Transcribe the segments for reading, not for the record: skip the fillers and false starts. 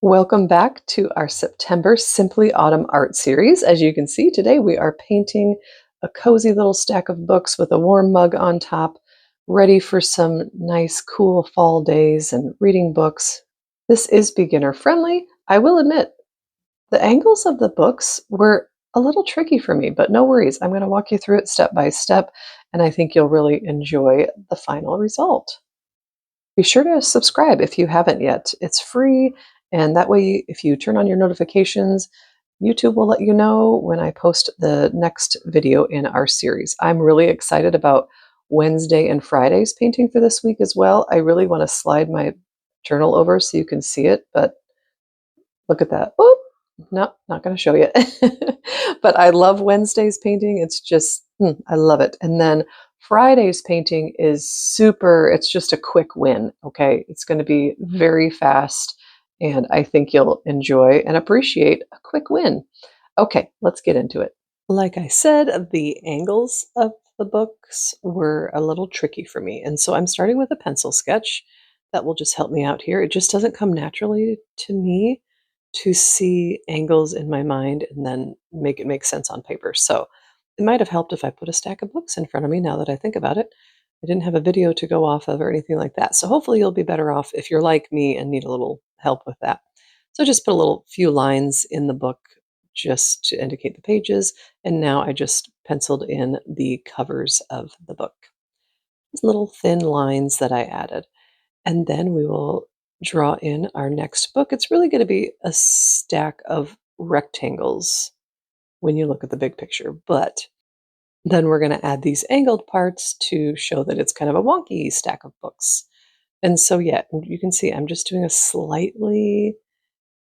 Welcome back to our September Simply Autumn Art Series. As you can see, today we are painting a cozy little stack of books with a warm mug on top, ready for some nice, cool fall days and reading books. This is beginner friendly. I will admit, the angles of the books were a little tricky for me, but no worries. I'm going to walk you through it step by step, and I think you'll really enjoy the final result. Be sure to subscribe if you haven't yet. It's free, and that way, if you turn on your notifications, YouTube will let you know when I post the next video in our series. I'm really excited about Wednesday and Friday's painting for this week as well. I really want to slide my journal over so you can see it, but look at that. Oh, no, not going to show you. But I love Wednesday's painting. It's just, I love it. And then Friday's painting is super, it's just a quick win, okay? It's going to be very fast, and I think you'll enjoy and appreciate a quick win. Okay, let's get into it. Like I said, the angles of the books were a little tricky for me, and so I'm starting with a pencil sketch that will just help me out here. It just doesn't come naturally to me to see angles in my mind and then make it make sense on paper. So it might have helped if I put a stack of books in front of me now that I think about it. I didn't have a video to go off of or anything like that. So hopefully you'll be better off if you're like me and need a little help with that. So just put a little few lines in the book just to indicate the pages. And now I just penciled in the covers of the book. These little thin lines that I added. And then we will draw in our next book. It's really going to be a stack of rectangles when you look at the big picture, but then we're going to add these angled parts to show that it's kind of a wonky stack of books. And so, yeah, you can see I'm just doing a slightly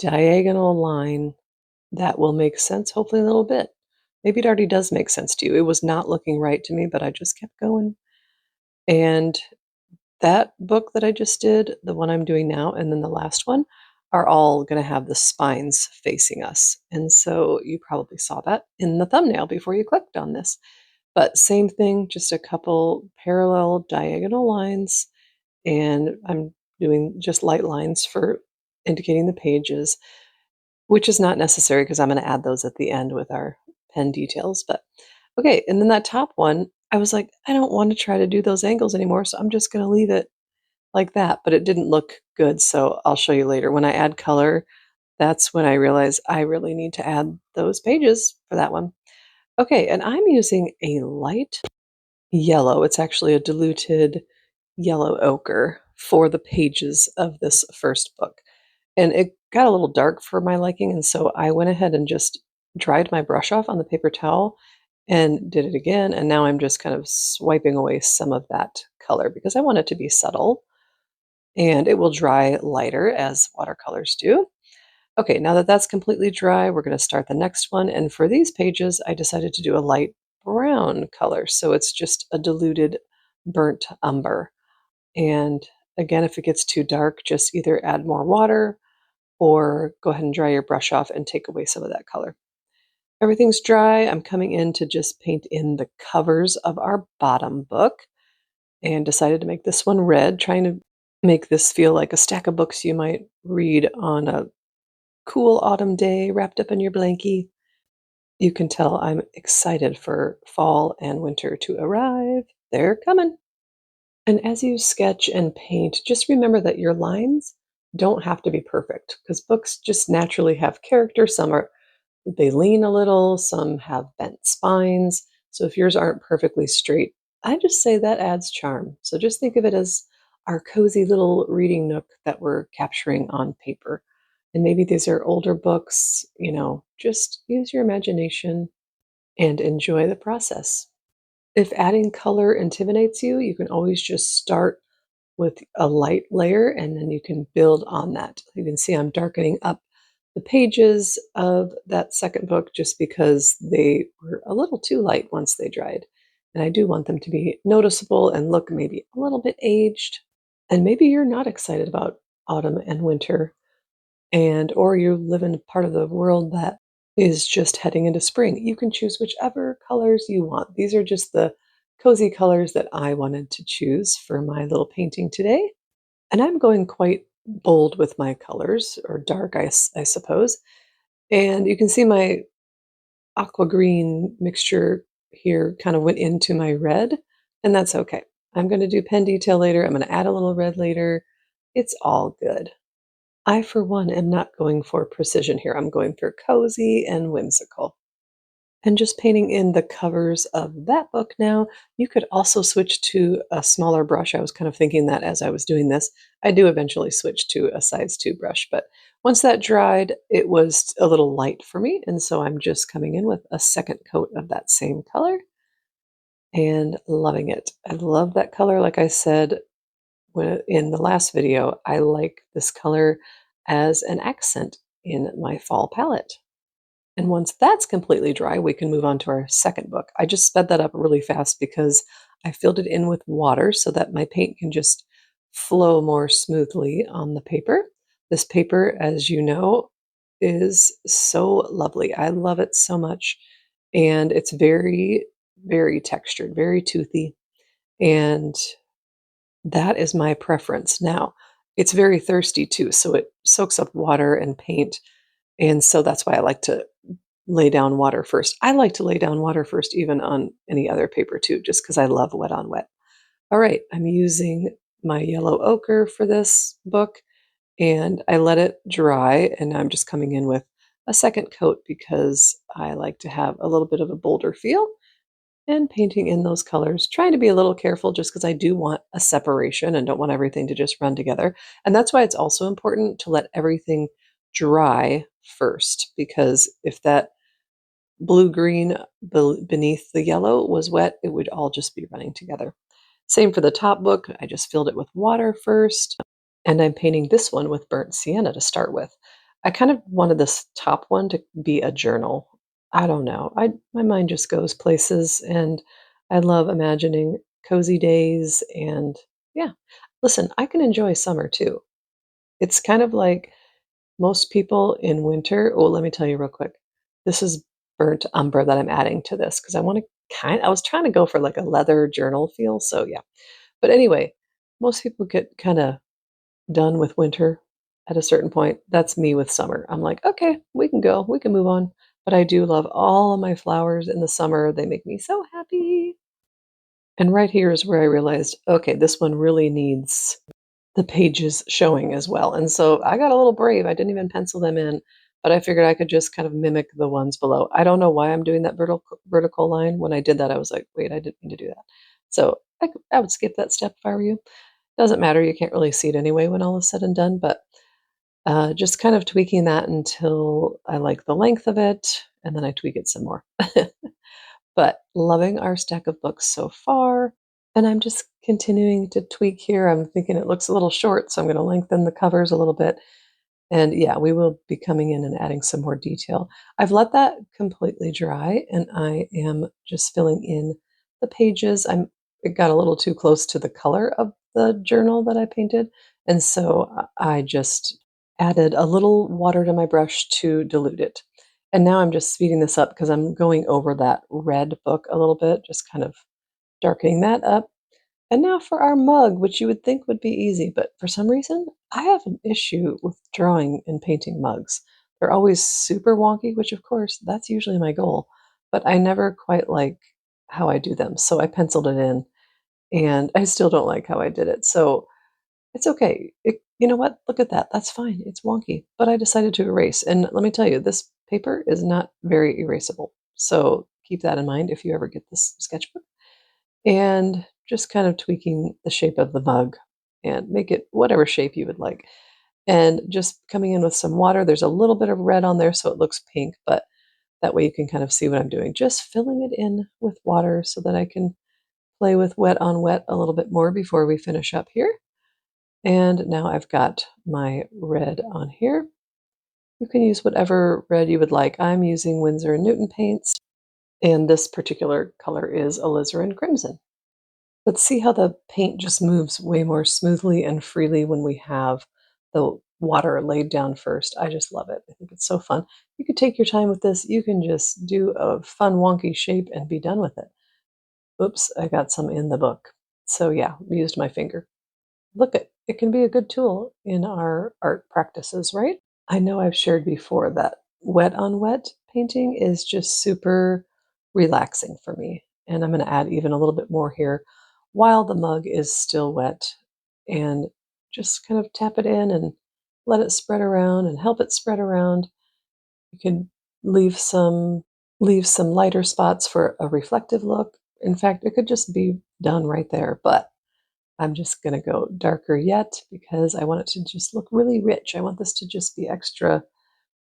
diagonal line that will make sense, hopefully a little bit. Maybe it already does make sense to you. It was not looking right to me, but I just kept going. And that book that I just did, the one I'm doing now, and then the last one are all going to have the spines facing us. And so you probably saw that in the thumbnail before you clicked on this. But same thing, just a couple parallel diagonal lines. And I'm doing just light lines for indicating the pages, which is not necessary because I'm going to add those at the end with our pen details. But okay, and then that top one, I was like, I don't want to try to do those angles anymore, so I'm just going to leave it like that, but it didn't look good, so I'll show you later. When I add color, that's when I realize I really need to add those pages for that one. Okay, and I'm using a light yellow. It's actually a diluted yellow ochre for the pages of this first book. And it got a little dark for my liking, and so I went ahead and just dried my brush off on the paper towel and did it again, and now I'm just kind of swiping away some of that color because I want it to be subtle and it will dry lighter as watercolors do. Okay, now that that's completely dry, we're going to start the next one. And for these pages, I decided to do a light brown color. So it's just a diluted burnt umber. And again, if it gets too dark, just either add more water or go ahead and dry your brush off and take away some of that color. Everything's dry. I'm coming in to just paint in the covers of our bottom book and decided to make this one red, trying to make this feel like a stack of books you might read on a cool autumn day wrapped up in your blankie. You can tell I'm excited for fall and winter to arrive. They're coming. And as you sketch and paint, just remember that your lines don't have to be perfect because books just naturally have character. Some are they lean a little, some have bent spines. So if yours aren't perfectly straight, I just say that adds charm. So just think of it as our cozy little reading nook that we're capturing on paper. And maybe these are older books, just use your imagination and enjoy the process. If adding color intimidates you, you can always just start with a light layer and then you can build on that. You can see I'm darkening up the pages of that second book just because they were a little too light once they dried. And I do want them to be noticeable and look maybe a little bit aged. And maybe you're not excited about autumn and winter, and or you live in a part of the world that is just heading into spring. You can choose whichever colors you want. These are just the cozy colors that I wanted to choose for my little painting today. And I'm going quite bold with my colors, or dark, I suppose. And you can see my aqua green mixture here kind of went into my red, and that's okay. I'm going to do pen detail later. I'm going to add a little red later. It's all good. I, for one, am not going for precision here. I'm going for cozy and whimsical. And just painting in the covers of that book now. You could also switch to a smaller brush. I was kind of thinking that as I was doing this. I do eventually switch to a size 2 brush, but once that dried, it was a little light for me, and so I'm just coming in with a second coat of that same color and loving it. I love that color. Like I said in the last video, I like this color as an accent in my fall palette. And once that's completely dry, we can move on to our second book. I just sped that up really fast because I filled it in with water so that my paint can just flow more smoothly on the paper. This paper, as you know, is so lovely. I love it so much. And it's very, very textured, very toothy. And that is my preference. Now, it's very thirsty too, so it soaks up water and paint. And so that's why I like to lay down water first. I like to lay down water first even on any other paper too, just because I love wet on wet. All right, I'm using my yellow ochre for this book, and I let it dry, and I'm just coming in with a second coat because I like to have a little bit of a bolder feel and painting in those colors, trying to be a little careful just because I do want a separation and don't want everything to just run together. And that's why it's also important to let everything dry first, because if that blue-green beneath the yellow was wet, it would all just be running together. Same for the top book. I just filled it with water first, and I'm painting this one with burnt sienna to start with. I kind of wanted this top one to be a journal. I don't know. My mind just goes places, and I love imagining cozy days. And yeah, listen, I can enjoy summer too. It's kind of like most people in winter. Oh, let me tell you real quick. This is burnt umber that I'm adding to this because I was trying to go for like a leather journal feel. So yeah. But anyway, most people get kind of done with winter at a certain point. That's me with summer. I'm like, okay, we can go, we can move on. But I do love all of my flowers in the summer. They make me so happy. And right here is where I realized, okay, this one really needs the pages showing as well. And so I got a little brave. I didn't even pencil them in, but I figured I could just kind of mimic the ones below. I don't know why I'm doing that vertical line. When I did that, I was like, wait, I didn't mean to do that. So I would skip that step if I were you. Doesn't matter. You can't really see it anyway when all is said and done, but just kind of tweaking that until I like the length of it, and then I tweak it some more. But loving our stack of books so far. And I'm just continuing to tweak here. I'm thinking it looks a little short, so I'm going to lengthen the covers a little bit. And yeah, we will be coming in and adding some more detail. I've let that completely dry, and I am just filling in the pages. It got a little too close to the color of the journal that I painted, and so I just added a little water to my brush to dilute it. And now I'm just speeding this up because I'm going over that red book a little bit, just kind of darkening that up. And now for our mug, which you would think would be easy, but for some reason, I have an issue with drawing and painting mugs. They're always super wonky, which of course, that's usually my goal, but I never quite like how I do them. So I penciled it in, and I still don't like how I did it. So it's okay. You know what? Look at that. That's fine. It's wonky, but I decided to erase. And let me tell you, this paper is not very erasable. So keep that in mind if you ever get this sketchbook. And just kind of tweaking the shape of the mug and make it whatever shape you would like. And just coming in with some water. There's a little bit of red on there, so it looks pink, but that way you can kind of see what I'm doing. Just filling it in with water so that I can play with wet on wet a little bit more before we finish up here. And now I've got my red on here. You can use whatever red you would like. I'm using Winsor & Newton paints, and this particular color is alizarin crimson. But see how the paint just moves way more smoothly and freely when we have the water laid down first. I just love it. I think it's so fun. You could take your time with this. You can just do a fun wonky shape and be done with it. Oops, I got some in the book. So yeah, used my finger. Look at it can be a good tool in our art practices, right? I know I've shared before that wet on wet painting is just super relaxing for me. And I'm going to add even a little bit more here while the mug is still wet and just kind of tap it in and let it spread around and help it spread around. You can leave some leave some lighter spots for a reflective look. In fact, it could just be done right there, but I'm just going to go darker yet because I want it to just look really rich. I want this to just be extra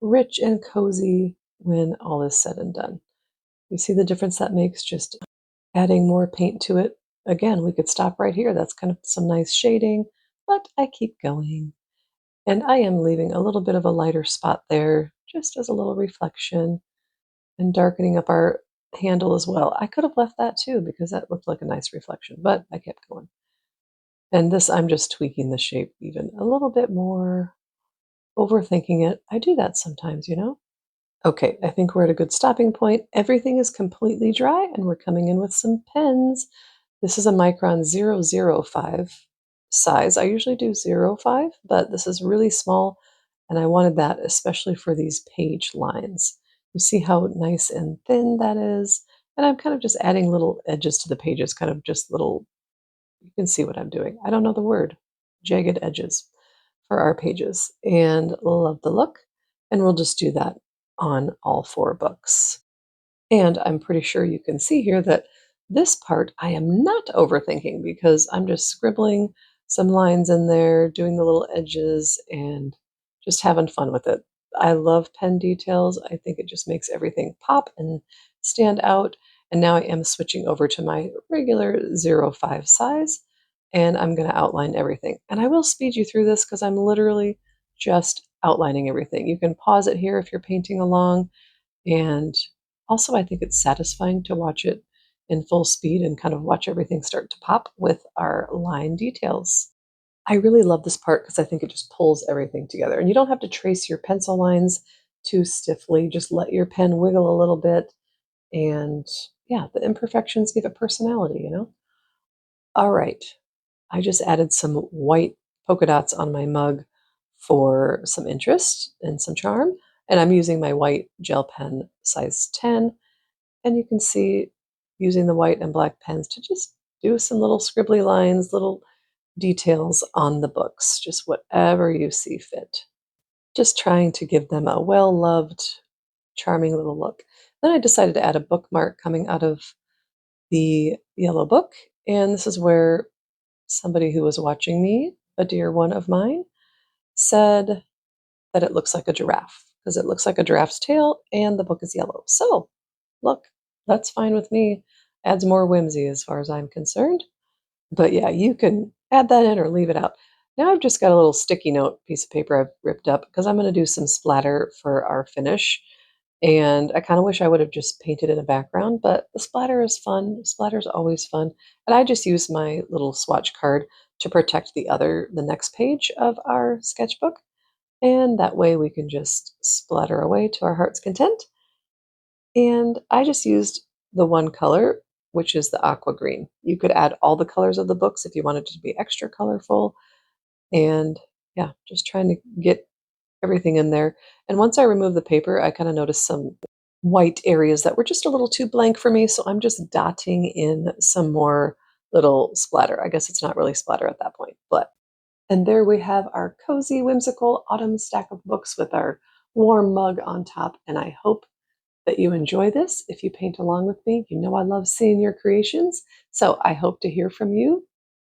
rich and cozy when all is said and done. You see the difference that makes just adding more paint to it? Again, we could stop right here. That's kind of some nice shading, but I keep going. And I am leaving a little bit of a lighter spot there just as a little reflection and darkening up our handle as well. I could have left that too because that looked like a nice reflection, but I kept going. And this, I'm just tweaking the shape even a little bit more, overthinking it. I do that sometimes, you know? Okay, I think we're at a good stopping point. Everything is completely dry, and we're coming in with some pens. This is a Micron 005 size. I usually do 0.5, but this is really small, and I wanted that especially for these page lines. You see how nice and thin that is? And I'm kind of just adding little edges to the pages, kind of just little, you can see what I'm doing. I don't know the word, jagged edges for our pages, and love the look. And we'll just do that on all four books. And I'm pretty sure you can see here that this part I am not overthinking because I'm just scribbling some lines in there, doing the little edges, and just having fun with it. I love pen details. I think it just makes everything pop and stand out. And now I am switching over to my regular 0.5 size, and I'm going to outline everything. And I will speed you through this because I'm literally just outlining everything. You can pause it here if you're painting along, and also, I think it's satisfying to watch it in full speed and kind of watch everything start to pop with our line details. I really love this part because I think it just pulls everything together. And you don't have to trace your pencil lines too stiffly. Just let your pen wiggle a little bit. And yeah, the imperfections give it personality, you know? All right. I just added some white polka dots on my mug for some interest and some charm. And I'm using my white gel pen size 10. And you can see using the white and black pens to just do some little scribbly lines, little details on the books, just whatever you see fit. Just trying to give them a well loved, charming little look. Then I decided to add a bookmark coming out of the yellow book. And this is where somebody who was watching me, a dear one of mine, said that it looks like a giraffe because it looks like a giraffe's tail and the book is yellow. So, look, that's fine with me. Adds more whimsy as far as I'm concerned. But yeah, you can add that in or leave it out. Now I've just got a little sticky note piece of paper I've ripped up because I'm going to do some splatter for our finish. And I kind of wish I would have just painted in a background, but the splatter is fun. Splatter's always fun. And I just use my little swatch card to protect the next page of our sketchbook. And that way we can just splatter away to our heart's content. And I just used the one color, which is the aqua green. You could add all the colors of the books if you wanted it to be extra colorful. And yeah, just trying to get everything in there. And once I removed the paper, I kind of noticed some white areas that were just a little too blank for me. So I'm just dotting in some more little splatter. I guess it's not really splatter at that point, but. And there we have our cozy, whimsical autumn stack of books with our warm mug on top. And I hope that you enjoy this. If you paint along with me, you know I love seeing your creations. So I hope to hear from you,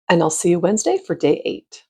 and I'll see you Wednesday for day 8.